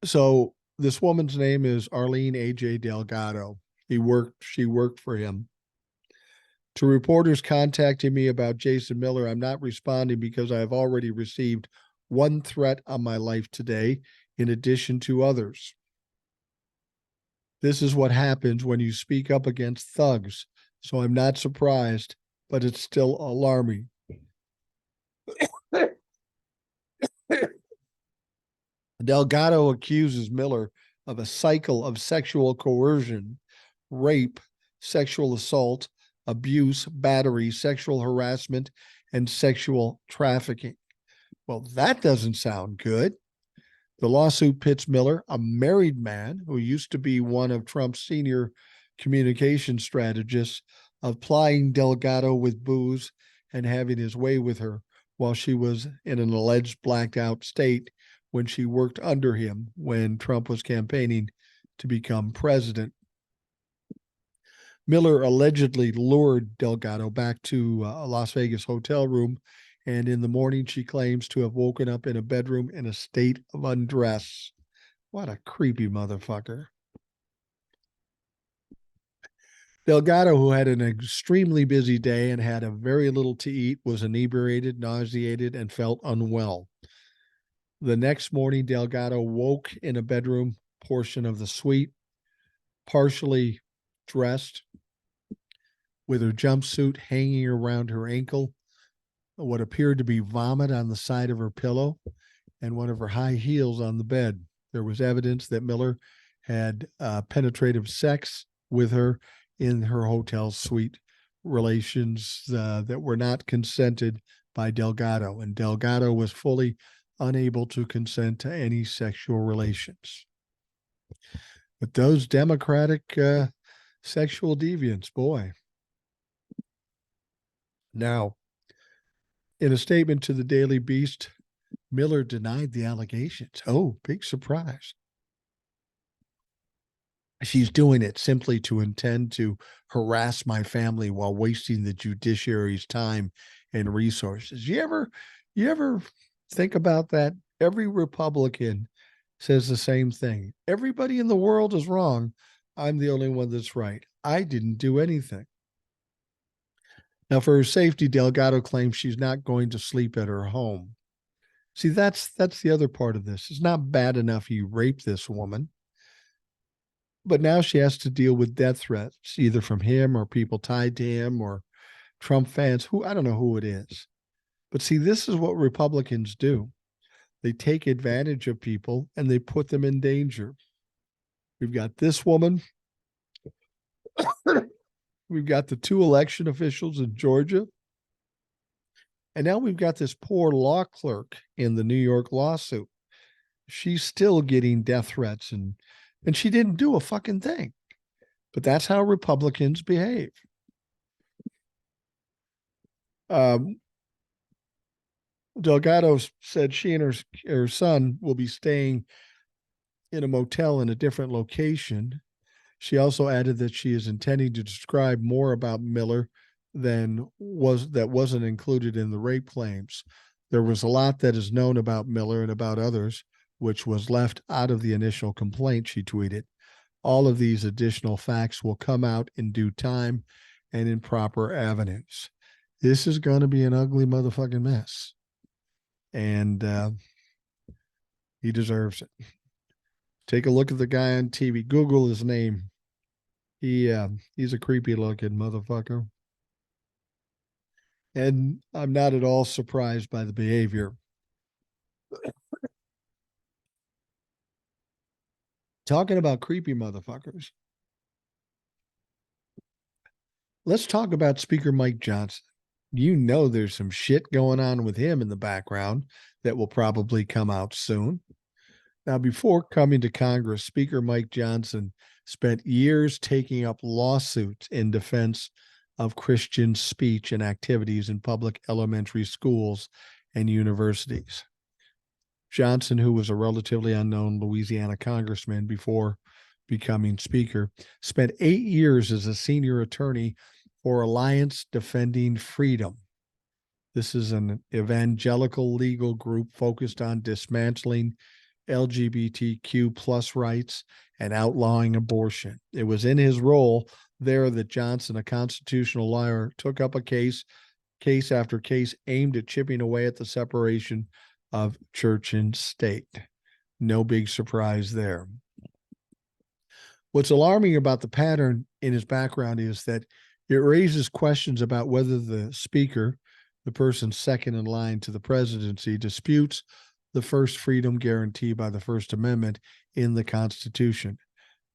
So this woman's name is Arlene A.J. Delgado. She worked for him. To reporters contacting me about Jason Miller, I'm not responding because I have already received one threat on my life today, in addition to others. This is what happens when you speak up against thugs. So I'm not surprised, but it's still alarming. Delgado accuses Miller of a cycle of sexual coercion, rape, sexual assault, abuse, battery, sexual harassment, and sexual trafficking. Well, that doesn't sound good. The lawsuit pits Miller, a married man who used to be one of Trump's senior communication strategists, of plying Delgado with booze and having his way with her while she was in an alleged blacked out state when she worked under him when Trump was campaigning to become president. Miller allegedly lured Delgado back to a Las Vegas hotel room, and in the morning she claims to have woken up in a bedroom in a state of undress. What a creepy motherfucker. Delgado, who had an extremely busy day and had a very little to eat, was inebriated, nauseated, and felt unwell. The next morning, Delgado woke in a bedroom portion of the suite, partially dressed, with her jumpsuit hanging around her ankle, what appeared to be vomit on the side of her pillow, and one of her high heels on the bed. There was evidence that Miller had penetrative sex with her in her hotel suite, relations that were not consented by Delgado, and Delgado was fully unable to consent to any sexual relations. But those Democratic sexual deviants, boy. Now, in a statement to the Daily Beast, Miller denied the allegations. Oh, big surprise. She's doing it simply to intend to harass my family while wasting the judiciary's time and resources. You ever think about that? Every Republican says the same thing. Everybody in the world is wrong. I'm the only one that's right. I didn't do anything. Now, for her safety, Delgado claims she's not going to sleep at her home. See, that's the other part of this. It's not bad enough you raped this woman, but now she has to deal with death threats, either from him or people tied to him or Trump fans, who I don't know who it is. But see, this is what Republicans do. They take advantage of people and they put them in danger. We've got this woman. We've got the two election officials in Georgia. And now we've got this poor law clerk in the New York lawsuit. She's still getting death threats and she didn't do a fucking thing. But that's how Republicans behave. Delgado said she and her son will be staying in a motel in a different location. She also added that she is intending to describe more about Miller than wasn't included in the rape claims. There was a lot that is known about Miller and about others, which was left out of the initial complaint, she tweeted. All of these additional facts will come out in due time and in proper avenues. This is going to be an ugly motherfucking mess. And he deserves it. Take a look at the guy on TV. Google his name. He's a creepy looking motherfucker. And I'm not at all surprised by the behavior. Talking about creepy motherfuckers. Let's talk about Speaker Mike Johnson. You know there's some shit going on with him in the background that will probably come out soon. Now, before coming to Congress, Speaker Mike Johnson spent years taking up lawsuits in defense of Christian speech and activities in public elementary schools and universities. Johnson, who was a relatively unknown Louisiana congressman before becoming speaker, spent 8 years as a senior attorney for Alliance Defending Freedom. This is an evangelical legal group focused on dismantling LGBTQ plus rights and outlawing abortion. It was in his role there that Johnson, a constitutional lawyer, took up a case after case aimed at chipping away at the separation of church and state. No big surprise there. What's alarming about the pattern in his background is that it raises questions about whether the speaker, the person second in line to the presidency, disputes the first freedom guarantee by the First Amendment in the Constitution.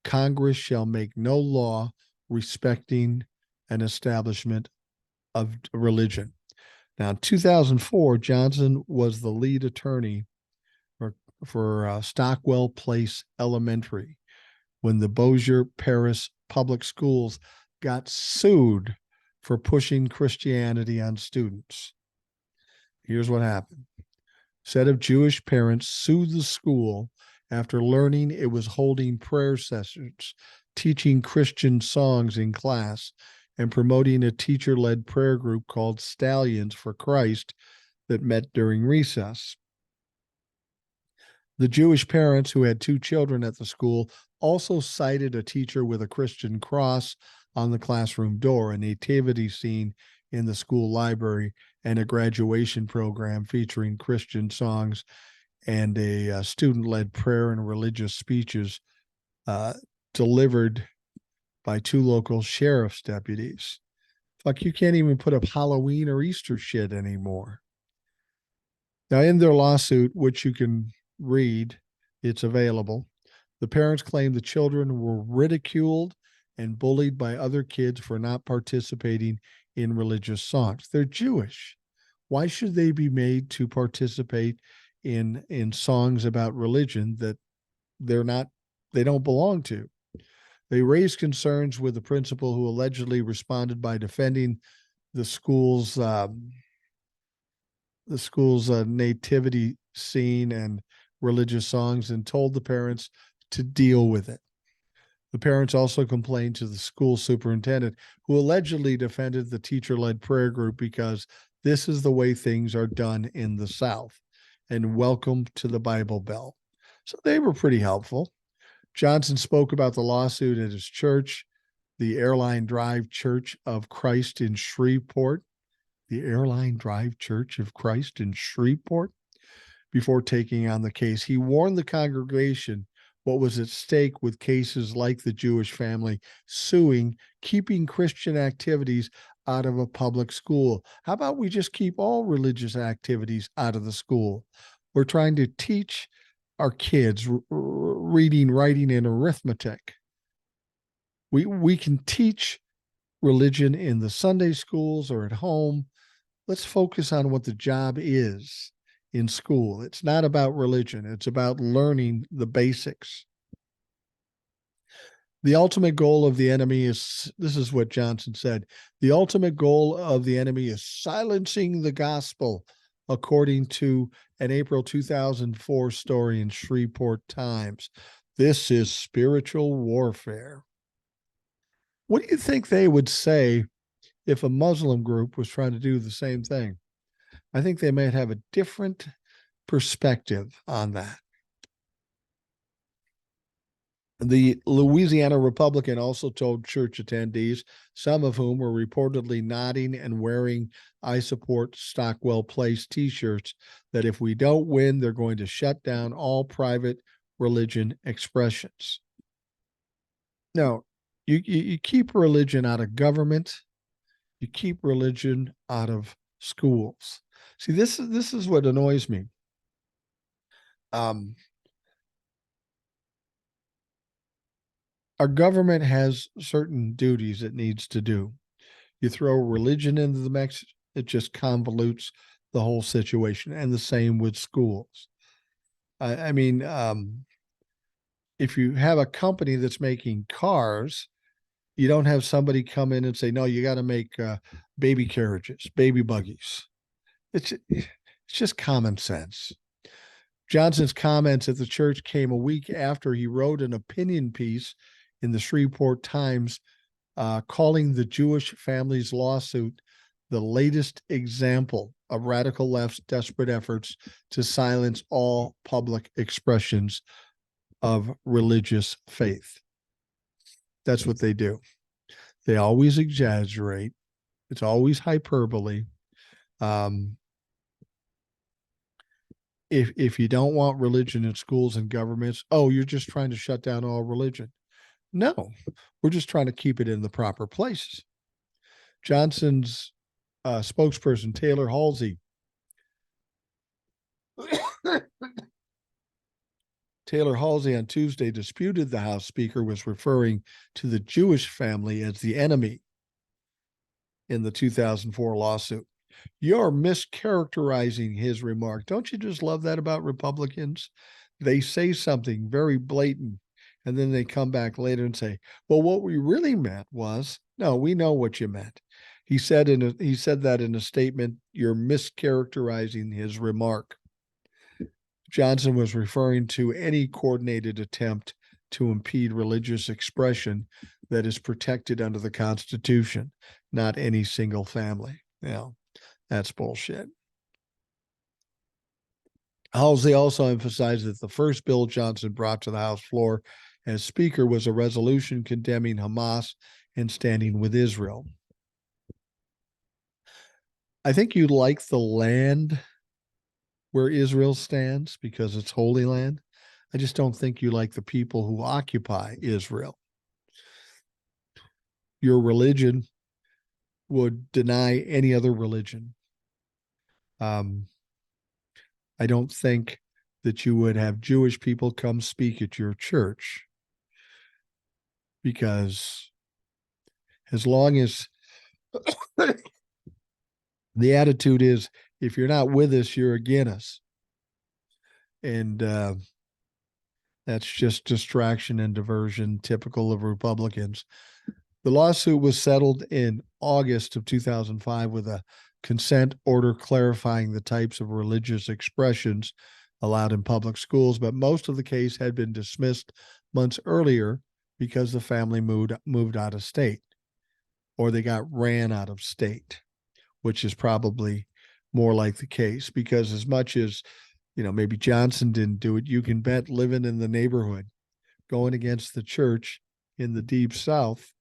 Congress shall make no law respecting an establishment of religion. Now, in 2004, Johnson was the lead attorney for Stockwell Place Elementary when the Bossier Parish Public Schools got sued for pushing Christianity on students. Here's what happened. A set of Jewish parents sued the school after learning it was holding prayer sessions, teaching Christian songs in class, and promoting a teacher-led prayer group called Stallions for Christ that met during recess. The Jewish parents, who had 2 children at the school, also cited a teacher with a Christian cross on the classroom door, a nativity scene in the school library, and a graduation program featuring Christian songs and a student-led prayer and religious speeches delivered by 2 local sheriff's deputies. Fuck, you can't even put up Halloween or Easter shit anymore. Now, in their lawsuit, which you can read, it's available, the parents claim the children were ridiculed and bullied by other kids for not participating in religious songs. They're Jewish. Why should they be made to participate in songs about religion that they don't belong to? They raised concerns with the principal, who allegedly responded by defending the school's nativity scene and religious songs, and told the parents to deal with it. The parents also complained to the school superintendent, who allegedly defended the teacher-led prayer group because this is the way things are done in the South, and welcome to the Bible Belt. So they were pretty helpful. Johnson spoke about the lawsuit at his church, the Airline Drive Church of Christ in Shreveport. The Airline Drive Church of Christ in Shreveport, before taking on the case. He warned the congregation what was at stake with cases like the Jewish family suing, keeping Christian activities out of a public school. How about we just keep all religious activities out of the school? We're trying to teach our kids reading, writing, and arithmetic. We can teach religion in the Sunday schools or at home. Let's focus on what the job is in school. It's not about religion. It's about learning the basics. The ultimate goal of the enemy is, this is what Johnson said, the ultimate goal of the enemy is silencing the gospel, according to an April 2004 story in Shreveport Times. This is spiritual warfare. What do you think they would say if a Muslim group was trying to do the same thing? I think they might have a different perspective on that. The Louisiana Republican also told church attendees, some of whom were reportedly nodding and wearing "I support Stockwell Place" t-shirts, that if we don't win, they're going to shut down all private religion expressions. Now, you keep religion out of government, you keep religion out of schools. See, this is what annoys me. Our government has certain duties it needs to do. You throw religion into the mix, it just convolutes the whole situation. And the same with schools. I mean, if you have a company that's making cars, you don't have somebody come in and say, no, you got to make baby carriages, baby buggies. It's just common sense. Johnson's comments at the church came a week after he wrote an opinion piece in the Shreveport Times, calling the Jewish family's lawsuit the latest example of radical left's desperate efforts to silence all public expressions of religious faith. That's what they do. They always exaggerate. It's always hyperbole. If you don't want religion in schools and governments, oh, you're just trying to shut down all religion. No, we're just trying to keep it in the proper places. Johnson's spokesperson, Taylor Halsey, on Tuesday disputed the House Speaker was referring to the Jewish family as the enemy in the 2004 lawsuit. You're mischaracterizing his remark. Don't you just love that about Republicans? They say something very blatant, and then they come back later and say, well, what we really meant was, no, we know what you meant. He said that in a statement, you're mischaracterizing his remark. Johnson was referring to any coordinated attempt to impede religious expression that is protected under the Constitution, not any single family. Yeah, that's bullshit. Halsey also emphasized that the first bill Johnson brought to the House floor as Speaker was a resolution condemning Hamas and standing with Israel. I think you like the land where Israel stands because it's holy land. I just don't think you like the people who occupy Israel. Your religion would deny any other religion. I don't think that you would have Jewish people come speak at your church, because as long as the attitude is, if you're not with us, you're against us. And that's just distraction and diversion, typical of Republicans. The lawsuit was settled in August of 2005 with a consent order clarifying the types of religious expressions allowed in public schools, but most of the case had been dismissed months earlier because the family moved out of state, or they got ran out of state, which is probably more like the case, because as much as, maybe Johnson didn't do it, you can bet living in the neighborhood, going against the church in the deep South,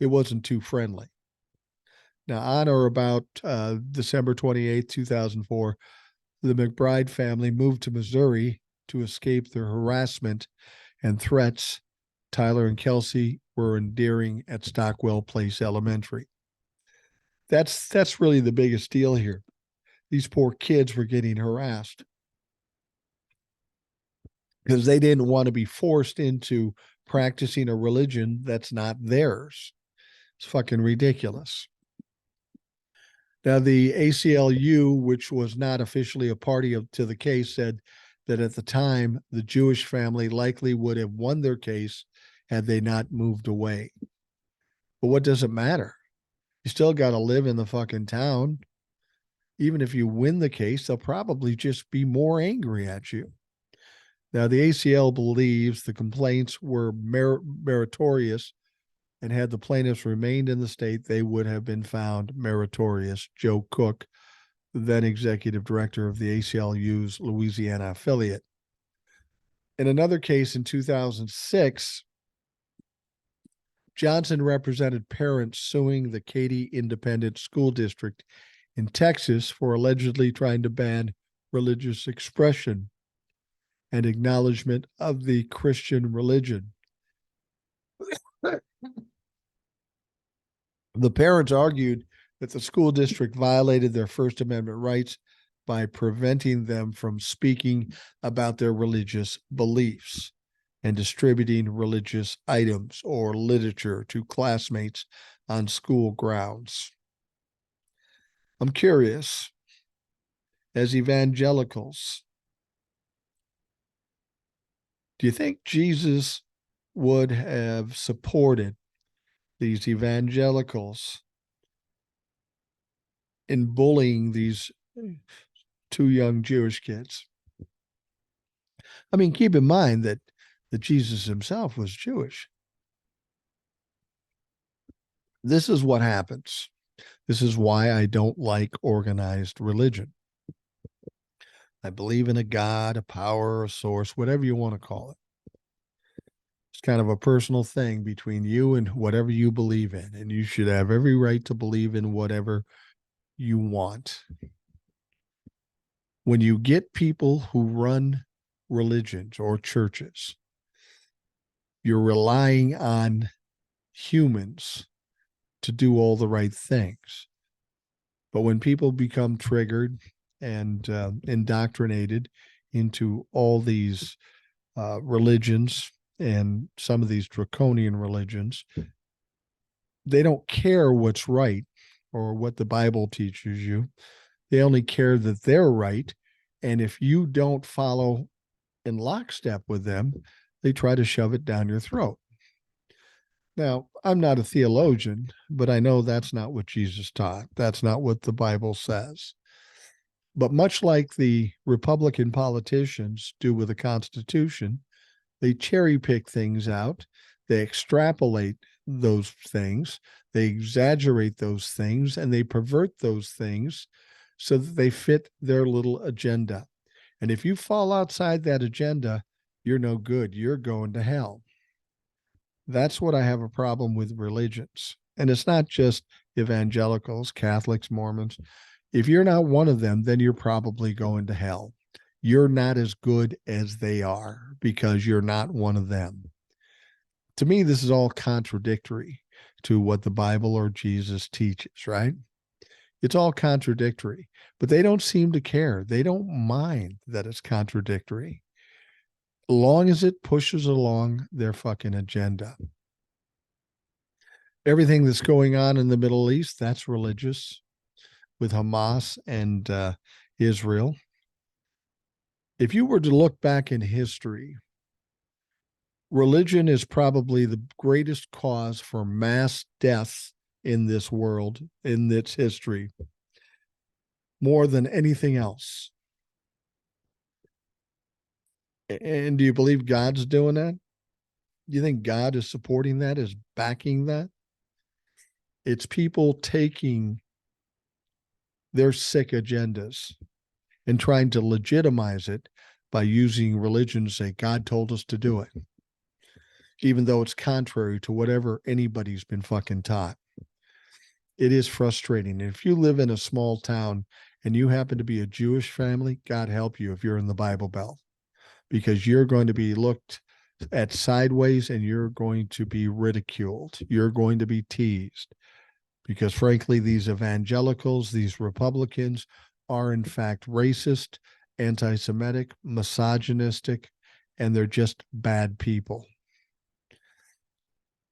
it wasn't too friendly. Now, on or about December 28th, 2004, the McBride family moved to Missouri to escape the harassment and threats Tyler and Kelsey were enduring at Stockwell Place Elementary. That's really the biggest deal here. These poor kids were getting harassed because they didn't want to be forced into practicing a religion that's not theirs. It's fucking ridiculous. Now, the ACLU, which was not officially a party to the case, said that at the time, the Jewish family likely would have won their case had they not moved away. But what does it matter? You still got to live in the fucking town. Even if you win the case, they'll probably just be more angry at you. Now, the ACL believes the complaints were meritorious, and had the plaintiffs remained in the state, they would have been found meritorious. Joe Cook, then executive director of the ACLU's Louisiana affiliate. In another case in 2006, Johnson represented parents suing the Katy Independent School District in Texas for allegedly trying to ban religious expression and acknowledgement of the Christian religion. The parents argued that the school district violated their First Amendment rights by preventing them from speaking about their religious beliefs and distributing religious items or literature to classmates on school grounds. I'm curious, as evangelicals, do you think Jesus would have supported these evangelicals in bullying these two young Jewish kids? I mean, keep in mind that Jesus himself was Jewish. This is what happens. This is why I don't like organized religion. I believe in a God, a power, a source, whatever you want to call it. It's kind of a personal thing between you and whatever you believe in, and you should have every right to believe in whatever you want. When you get people who run religions or churches, you're relying on humans to do all the right things. But when people become triggered and indoctrinated into all these religions and some of these draconian religions, they don't care what's right or what the Bible teaches you. They only care that they're right. And if you don't follow in lockstep with them, they try to shove it down your throat. Now, I'm not a theologian, but I know that's not what Jesus taught. That's not what the Bible says. But much like the Republican politicians do with the Constitution, they cherry pick things out. They extrapolate those things. They exaggerate those things, and they pervert those things so that they fit their little agenda. And if you fall outside that agenda, you're no good. You're going to hell. That's what I have a problem with religions. And it's not just evangelicals, Catholics, Mormons. If you're not one of them, then you're probably going to hell. You're not as good as they are because you're not one of them. To me, this is all contradictory. to what the Bible or Jesus teaches, right? It's all contradictory, but they don't seem to care. They don't mind that it's contradictory, as long as it pushes along their fucking agenda. Everything that's going on in the Middle East, that's religious, with Hamas and Israel. If you were to look back in history, religion is probably the greatest cause for mass death in this world, in its history, more than anything else. And do you believe God's doing that? Do you think God is supporting that, is backing that? It's people taking their sick agendas and trying to legitimize it by using religion to say, God told us to do it, even though it's contrary to whatever anybody's been fucking taught. It is frustrating. If you live in a small town and you happen to be a Jewish family, God help you if you're in the Bible Belt, because you're going to be looked at sideways and you're going to be ridiculed. You're going to be teased because, frankly, these evangelicals, these Republicans are in fact racist, anti-Semitic, misogynistic, and they're just bad people.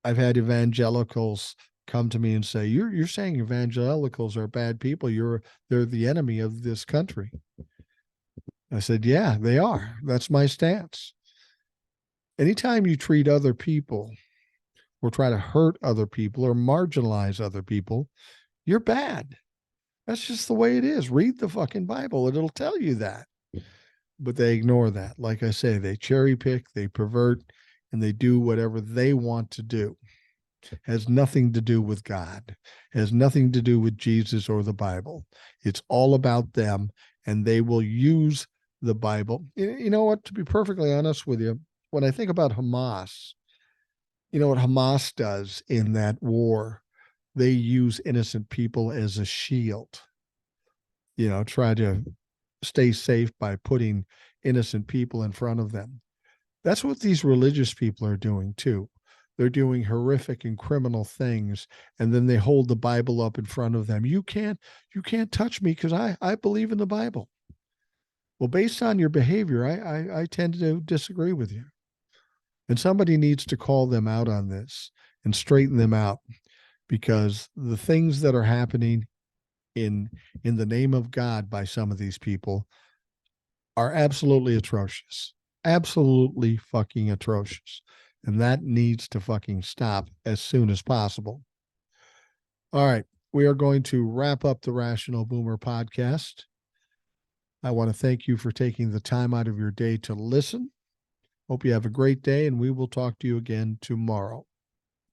I've had evangelicals come to me and say, you're saying evangelicals are bad people. They're the enemy of this country. I said, yeah, they are. That's my stance. Anytime you treat other people or try to hurt other people or marginalize other people, you're bad. That's just the way it is. Read the fucking Bible. It'll tell you that. But they ignore that. Like I say, they cherry pick, they pervert, and they do whatever they want to do. Has nothing to do with God, has nothing to do with Jesus or the Bible. It's all about them, and they will use the Bible. You know what? To be perfectly honest with you, when I think about Hamas, you know what Hamas does in that war? They use innocent people as a shield. You know, try to stay safe by putting innocent people in front of them. That's what these religious people are doing too. They're doing horrific and criminal things, and then they hold the Bible up in front of them. You can't touch me because I believe in the Bible. Well, based on your behavior, I tend to disagree with you. And somebody needs to call them out on this and straighten them out, because the things that are happening in the name of God by some of these people are absolutely atrocious. Absolutely fucking atrocious. And that needs to fucking stop as soon as possible. All right. We are going to wrap up the Rational Boomer podcast. I want to thank you for taking the time out of your day to listen. Hope you have a great day, and we will talk to you again tomorrow.